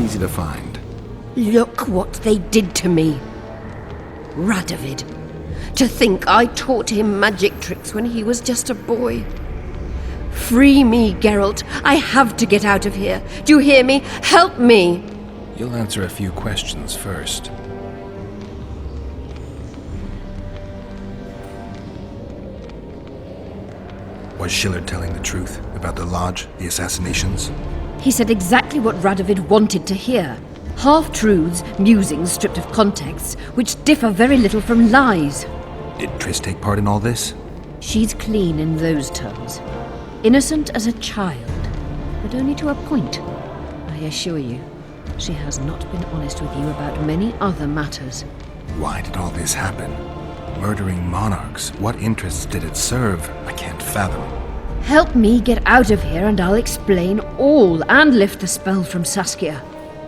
easy to find. Look what they did to me. Radovid. To think I taught him magic tricks when he was just a boy. Free me, Geralt. I have to get out of here. Do you hear me? Help me! You'll answer a few questions first. Was Schiller telling the truth about the Lodge, the assassinations? He said exactly what Radovid wanted to hear. Half-truths, musings stripped of context, which differ very little from lies. Did Triss take part in all this? She's clean in those terms. Innocent as a child, but only to a point. I assure you, she has not been honest with you about many other matters. Why did all this happen? Murdering monarchs, what interests did it serve? I can't fathom. Help me get out of here and I'll explain all and lift the spell from Saskia.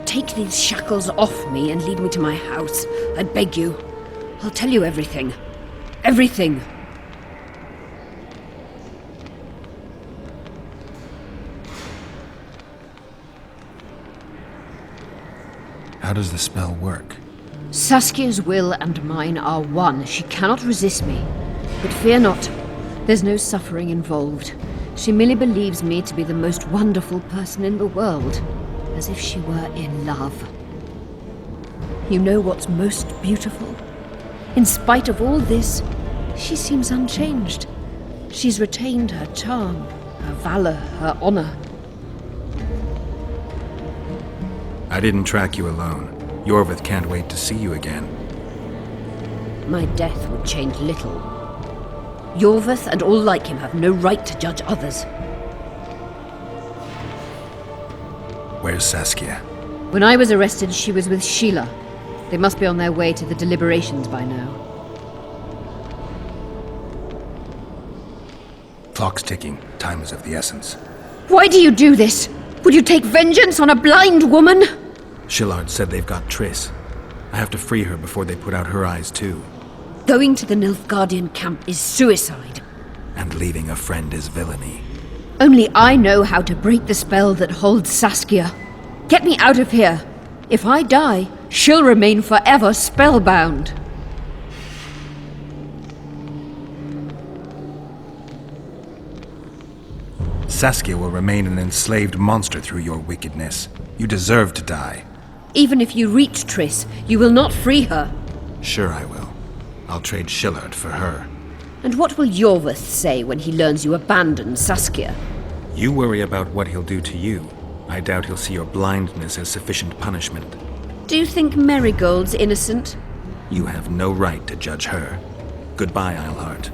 Take these shackles off me and lead me to my house. I beg you. I'll tell you everything. Everything. How does the spell work? Saskia's will and mine are one. She cannot resist me. But fear not. There's no suffering involved. She merely believes me to be the most wonderful person in the world. As if she were in love. You know what's most beautiful? In spite of all this, she seems unchanged. She's retained her charm, her valor, her honor. I didn't track you alone. Yorvith can't wait to see you again. My death would change little. Yorvith and all like him have no right to judge others. Where's Saskia? When I was arrested, she was with Sheila. They must be on their way to the deliberations by now. Clock's ticking. Time is of the essence. Why do you do this? Would you take vengeance on a blind woman? Shillard said they've got Triss. I have to free her before they put out her eyes too. Going to the Nilfgaardian camp is suicide. And leaving a friend is villainy. Only I know how to break the spell that holds Saskia. Get me out of here. If I die, she'll remain forever spellbound. Saskia will remain an enslaved monster through your wickedness. You deserve to die. Even if you reach Triss, you will not free her. Sure I will. I'll trade Shillard for her. And what will Yorvith say when he learns you abandoned Saskia? You worry about what he'll do to you. I doubt he'll see your blindness as sufficient punishment. Do you think Marigold's innocent? You have no right to judge her. Goodbye, Eilhart.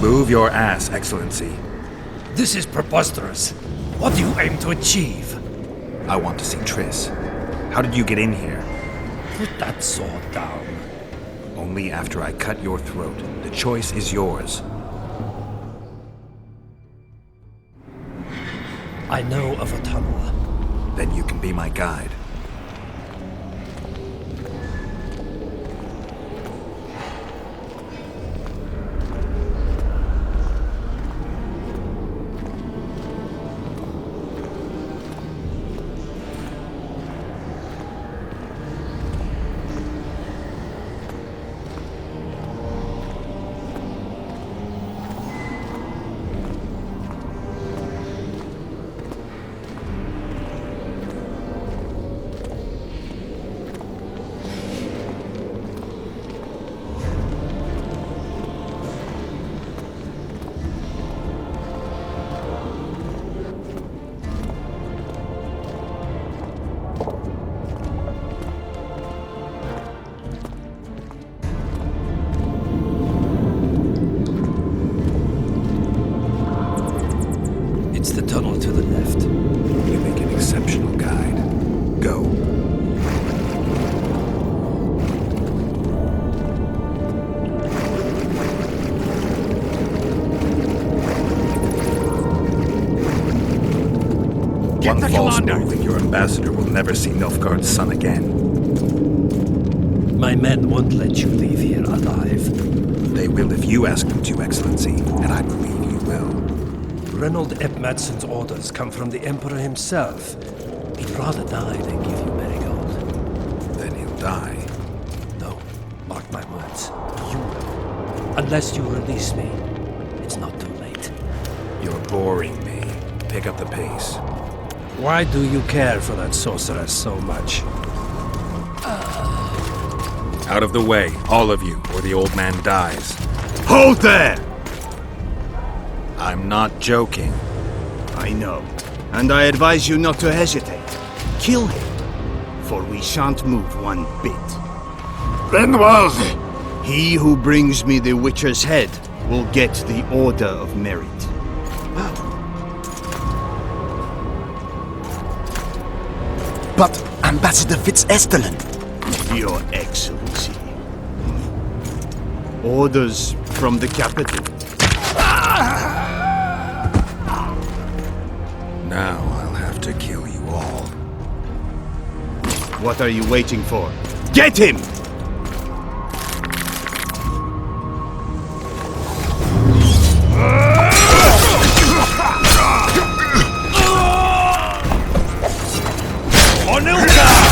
Move your ass, Excellency. This is preposterous. What do you aim to achieve? I want to see Triss. How did you get in here? Put that sword down. Only after I cut your throat. The choice is yours. I know of a tunnel. Then you can be my guide. It's the tunnel to the left. You make an exceptional guide. Go. Get One the false commander! move and your ambassador will never see Nilfgaard's son again. My men won't let you leave here alive. They will if you ask them to, Excellency, and I believe you will. Reynold Ep Madsen's orders come from the Emperor himself. He'd rather die than give you Marigold. Then he'll die. No, mark my words. You will. Unless you release me, it's not too late. You're boring me. Pick up the pace. Why do you care for that sorceress so much? Out of the way, all of you, or the old man dies. Hold there! I'm not joking. I know, and I advise you not to hesitate. Kill him, for we shan't move one bit. Renwald! He who brings me the Witcher's head will get the Order of Merit. But Ambassador Fitz-Estelen... Your Excellency. Orders from the capital. Now I'll have to kill you all. What are you waiting for? Get him! For Nilfgaard!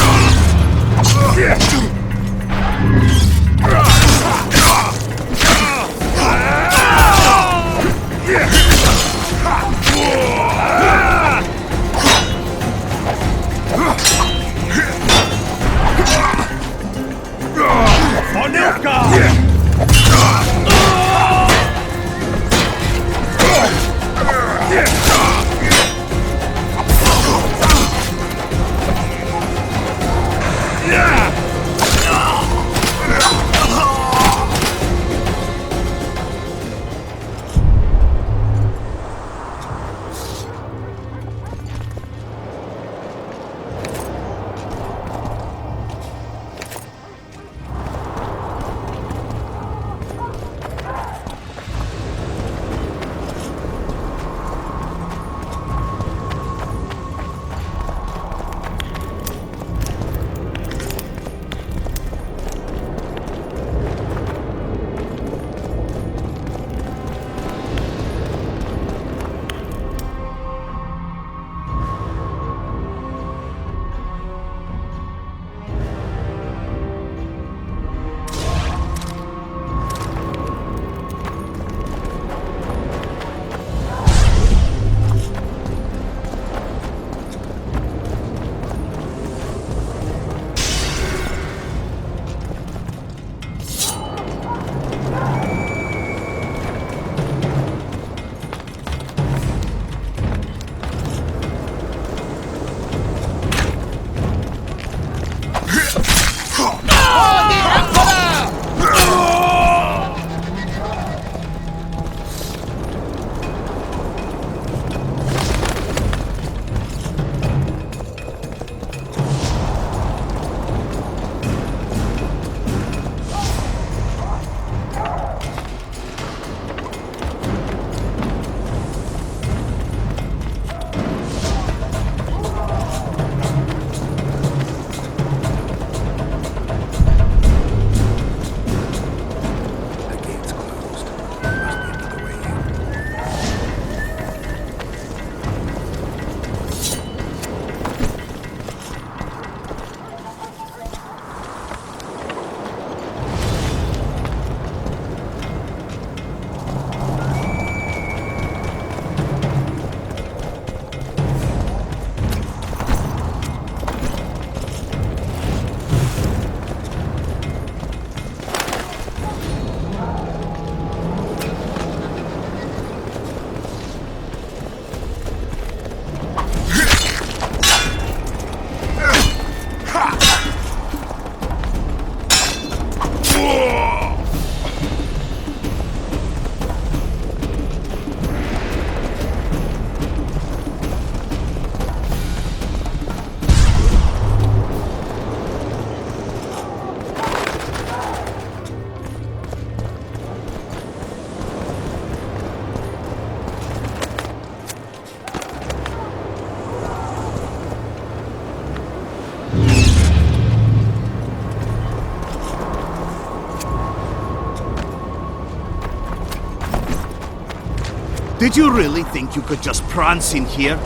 Did you really think you could just prance in here?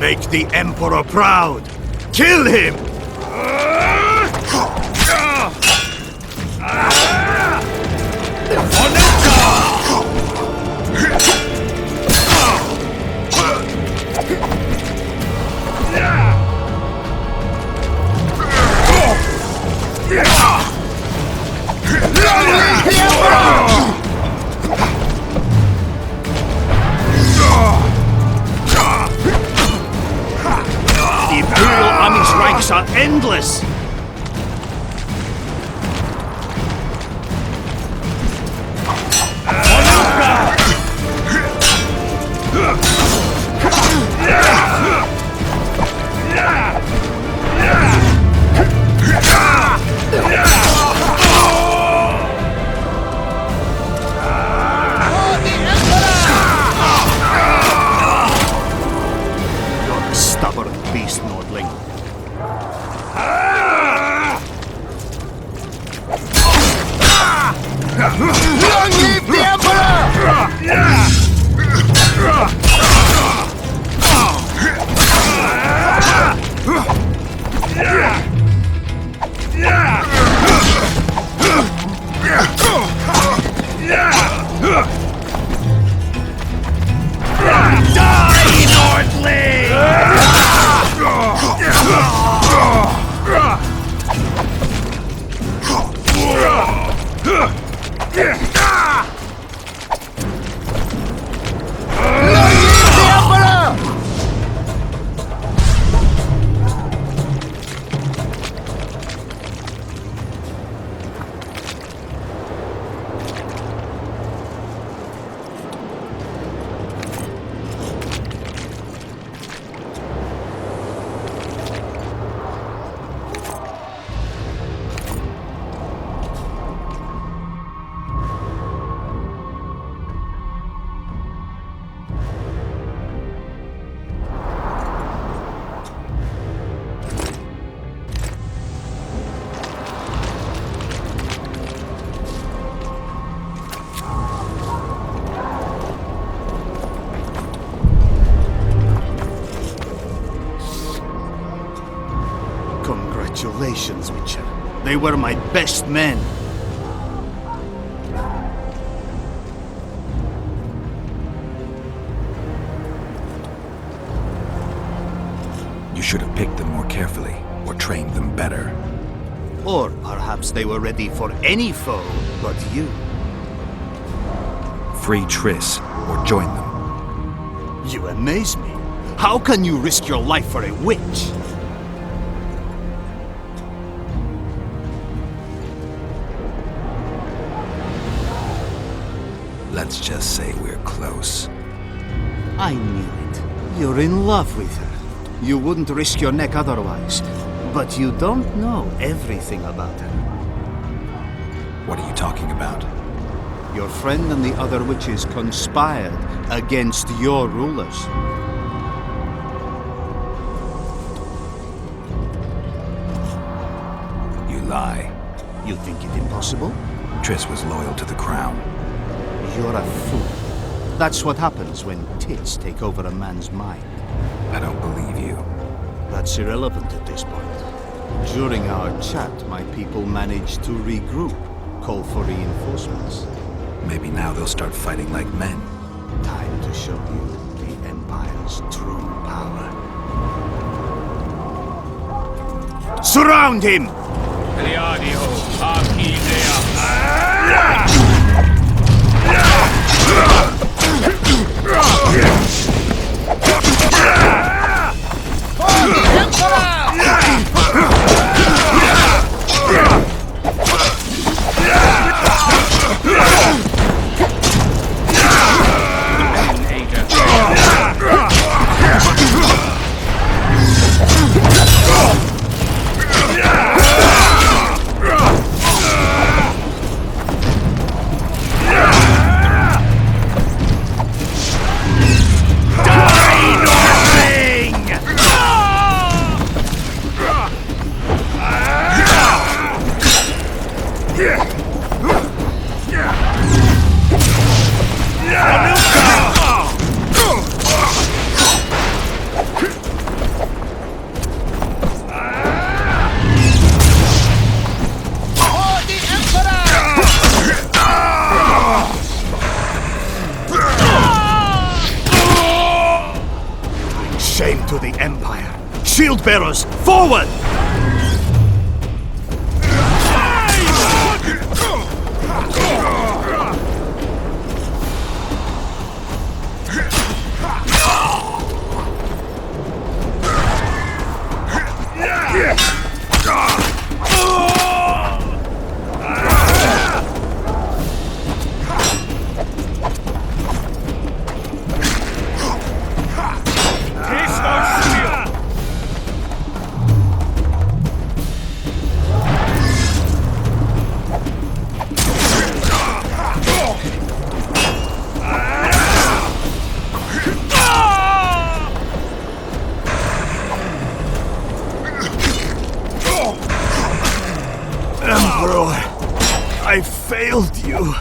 Make the Emperor proud! Kill him! The Imperial Army's ranks are endless! You're a stubborn beast, Nordling. Long live the Congratulations, Witcher. They were my best men. You should have picked them more carefully, or trained them better. Or perhaps they were ready for any foe but you. Free Triss, or join them. You amaze me. How can you risk your life for a witch? Let's just say we're close. I knew it. You're in love with her. You wouldn't risk your neck otherwise. But you don't know everything about her. What are you talking about? Your friend and the other witches conspired against your rulers. You lie. You think it impossible? Triss was loyal to the crown. You're a fool. That's what happens when tits take over a man's mind. I don't believe you. That's irrelevant at this point. During our chat, my people managed to regroup, call for reinforcements. Maybe now they'll start fighting like men. Time to show you the Empire's true power. Surround him! Shield bearers, forward! Emperor, I failed you.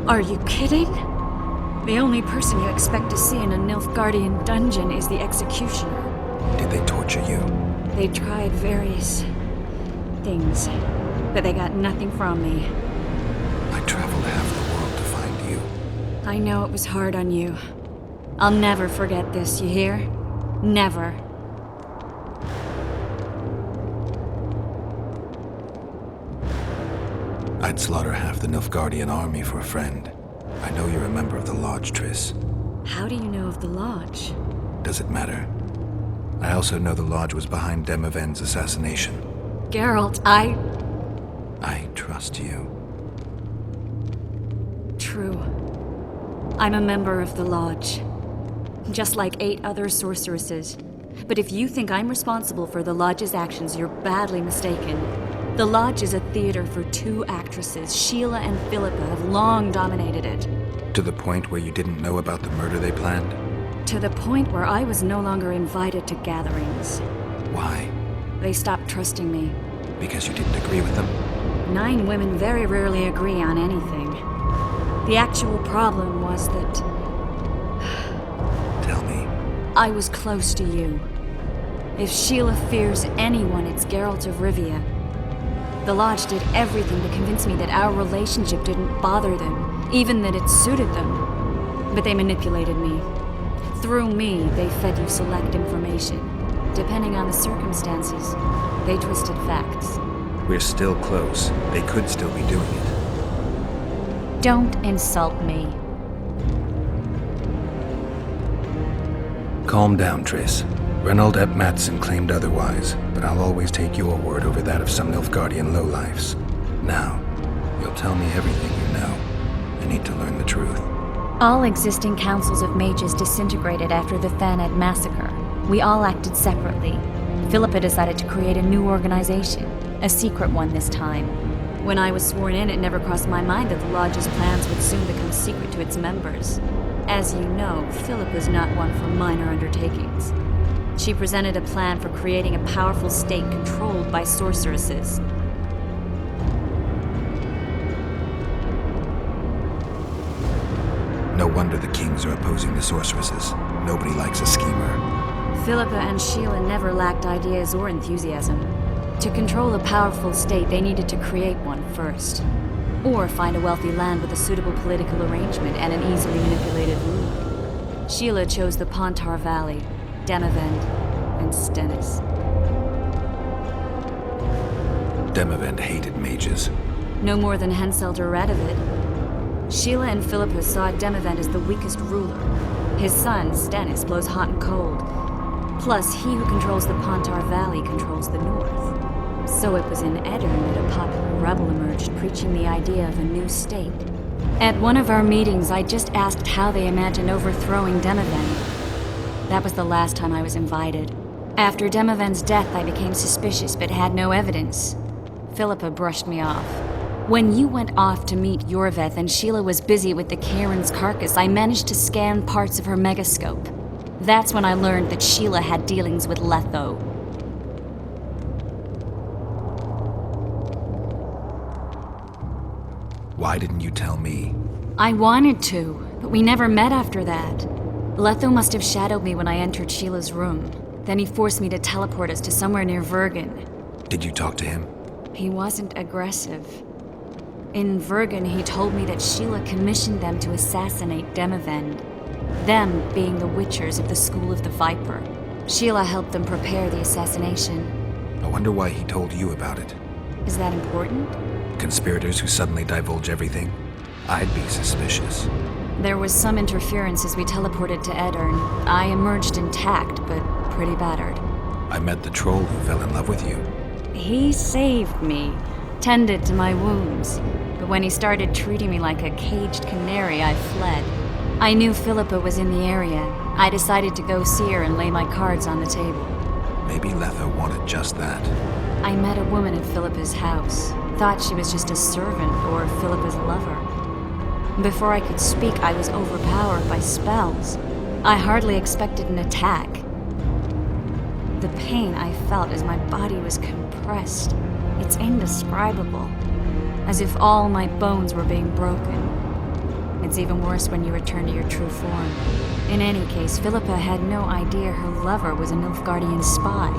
Are you kidding? The only person you expect to see in a Nilfgaardian dungeon is the executioner. Did they torture you? They tried various things, but they got nothing from me. I traveled half the world to find you. I know it was hard on you. I'll never forget this, you hear? Never. I'd slaughter half the Nilfgaardian army for a friend. I know you're a member of the Lodge, Triss. How do you know of the Lodge? Does it matter? I also know the Lodge was behind Demoven's assassination. Geralt, I trust you. True. I'm a member of the Lodge. Just like 8 other sorceresses. But if you think I'm responsible for the Lodge's actions, you're badly mistaken. The Lodge is a theater for 2 actresses. Sheila and Philippa have long dominated it. To the point where you didn't know about the murder they planned? To the point where I was no longer invited to gatherings. Why? They stopped trusting me. Because you didn't agree with them? 9 women very rarely agree on anything. The actual problem was that Tell me. I was close to you. If Sheila fears anyone, it's Geralt of Rivia. The Lodge did everything to convince me that our relationship didn't bother them, even that it suited them. But they manipulated me. Through me, they fed you select information. Depending on the circumstances, they twisted facts. We're still close. They could still be doing it. Don't insult me. Calm down, Triss. Reynold Ep Matson claimed otherwise, but I'll always take your word over that of some Nilfgaardian lowlifes. Now, you'll tell me everything you know. I need to learn the truth. All existing councils of mages disintegrated after the Thaned massacre. We all acted separately. Philippa decided to create a new organization, a secret one this time. When I was sworn in, it never crossed my mind that the Lodge's plans would soon become secret to its members. As you know, Philippa is not one for minor undertakings. She presented a plan for creating a powerful state controlled by sorceresses. No wonder the kings are opposing the sorceresses. Nobody likes a schemer. Philippa and Sheila never lacked ideas or enthusiasm. To control a powerful state, they needed to create one first. Or find a wealthy land with a suitable political arrangement and an easily manipulated ruler. Sheila chose the Pontar Valley, Demavend, and Stennis. Demavend hated mages. No more than Henselt or Radovid. Sheila and Philippa saw Demavend as the weakest ruler. His son, Stennis, blows hot and cold. Plus, he who controls the Pontar Valley controls the north. So it was in Edirn that a popular rebel emerged, preaching the idea of a new state. At one of our meetings, I just asked how they imagined overthrowing Demavend. That was the last time I was invited. After Demavend's death, I became suspicious but had no evidence. Philippa brushed me off. When you went off to meet Yorveth and Sheila was busy with the Karen's carcass, I managed to scan parts of her megascope. That's when I learned that Sheila had dealings with Letho. Why didn't you tell me? I wanted to, but we never met after that. Letho must have shadowed me when I entered Sheila's room. Then he forced me to teleport us to somewhere near Vergen. Did you talk to him? He wasn't aggressive. In Vergen, he told me that Sheila commissioned them to assassinate Demavend. Them being the Witchers of the School of the Viper. Sheila helped them prepare the assassination. I wonder why he told you about it. Is that important? Conspirators who suddenly divulge everything? I'd be suspicious. There was some interference as we teleported to Edirn. I emerged intact, but pretty battered. I met the troll who fell in love with you. He saved me, tended to my wounds. But when he started treating me like a caged canary, I fled. I knew Philippa was in the area. I decided to go see her and lay my cards on the table. Maybe Letho wanted just that. I met a woman at Philippa's house. Thought she was just a servant or Philippa's lover. Before I could speak, I was overpowered by spells. I hardly expected an attack. The pain I felt as my body was compressed. It's indescribable. As if all my bones were being broken. It's even worse when you return to your true form. In any case, Philippa had no idea her lover was a Nilfgaardian spy.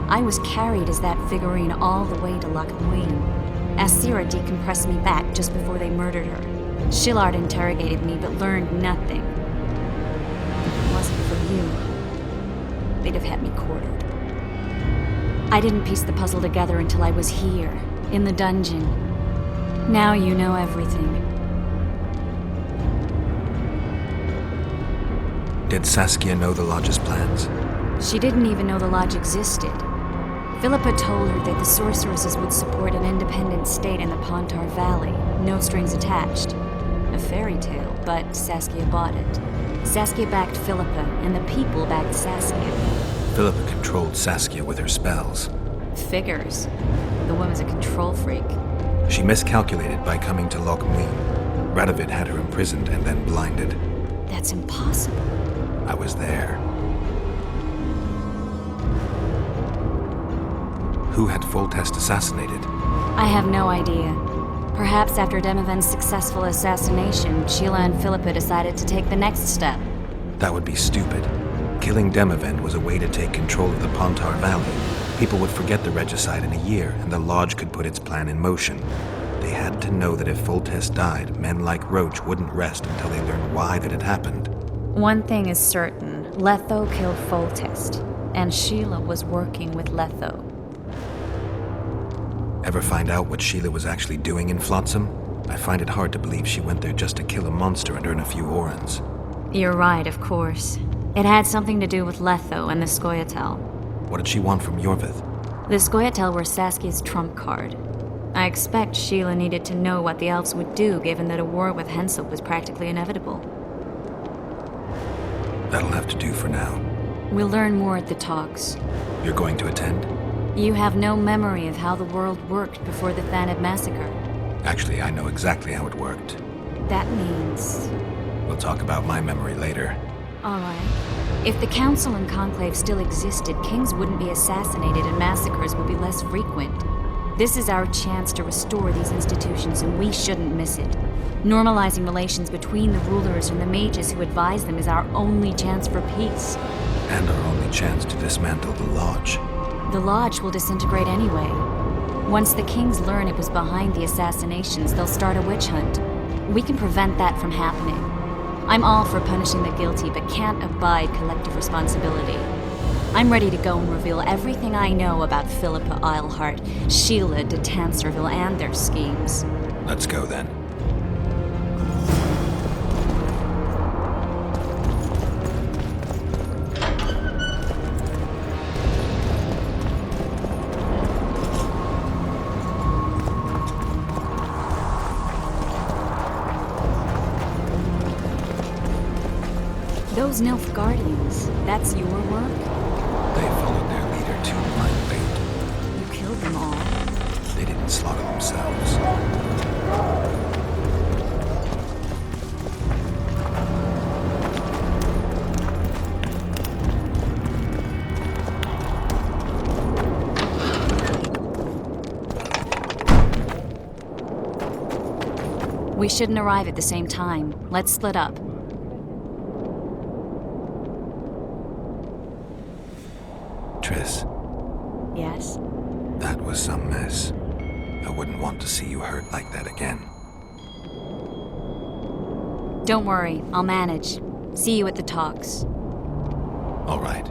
I was carried as that figurine all the way to Loch Muin. Asira decompressed me back just before they murdered her. Shillard interrogated me but learned nothing. If it wasn't for you, they'd have had me quartered. I didn't piece the puzzle together until I was here, in the dungeon. Now you know everything. Did Saskia know the Lodge's plans? She didn't even know the Lodge existed. Philippa told her that the sorceresses would support an independent state in the Pontar Valley, no strings attached. A fairy tale, but Saskia bought it. Saskia backed Philippa, and the people backed Saskia. Philippa controlled Saskia with her spells. Figures. The woman's a control freak. She miscalculated by coming to Loch Muin. Radovid had her imprisoned and then blinded. That's impossible. I was there. Who had Foltest assassinated? I have no idea. Perhaps after Demavend's successful assassination, Sheila and Philippa decided to take the next step. That would be stupid. Killing Demavend was a way to take control of the Pontar Valley. People would forget the regicide in a year, and the Lodge could put its plan in motion. They had to know that if Foltest died, men like Roach wouldn't rest until they learned why that had happened. One thing is certain. Letho killed Foltest, and Sheila was working with Letho. Ever find out what Sheila was actually doing in Flotsam? I find it hard to believe she went there just to kill a monster and earn a few orans. You're right, of course. It had something to do with Letho and the Scoia'tael. What did she want from Yorvith? The Scoia'tael were Saskia's trump card. I expect Sheila needed to know what the elves would do given that a war with Hensel was practically inevitable. That'll have to do for now. We'll learn more at the talks. You're going to attend? You have no memory of how the world worked before the Thanid massacre. Actually, I know exactly how it worked. That means... We'll talk about my memory later. Alright. If the Council and Conclave still existed, kings wouldn't be assassinated and massacres would be less frequent. This is our chance to restore these institutions, and we shouldn't miss it. Normalizing relations between the rulers and the mages who advise them is our only chance for peace. And our only chance to dismantle the Lodge. The Lodge will disintegrate anyway. Once the kings learn it was behind the assassinations, they'll start a witch hunt. We can prevent that from happening. I'm all for punishing the guilty, but can't abide collective responsibility. I'm ready to go and reveal everything I know about Philippa Eilhart, Sheila de Tanserville, and their schemes. Let's go then. Those Nilfgaardians, that's your work? They followed their leader too blindly. You killed them all. They didn't slaughter themselves. We shouldn't arrive at the same time. Let's split up. Triss, Yes? that was some mess. I wouldn't want to see you hurt like that again. Don't worry, I'll manage. See you at the talks. All right.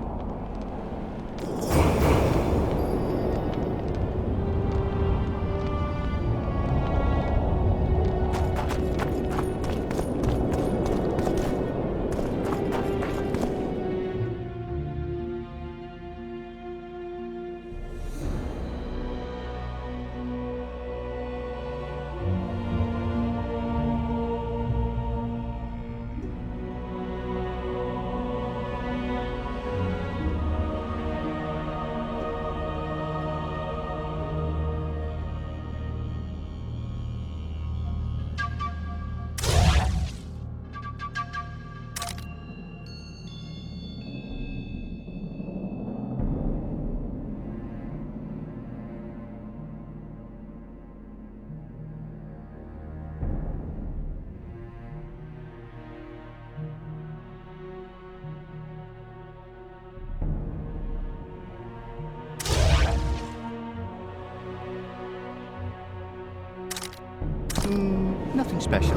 Nothing special.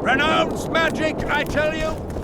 Renounce magic, I tell you!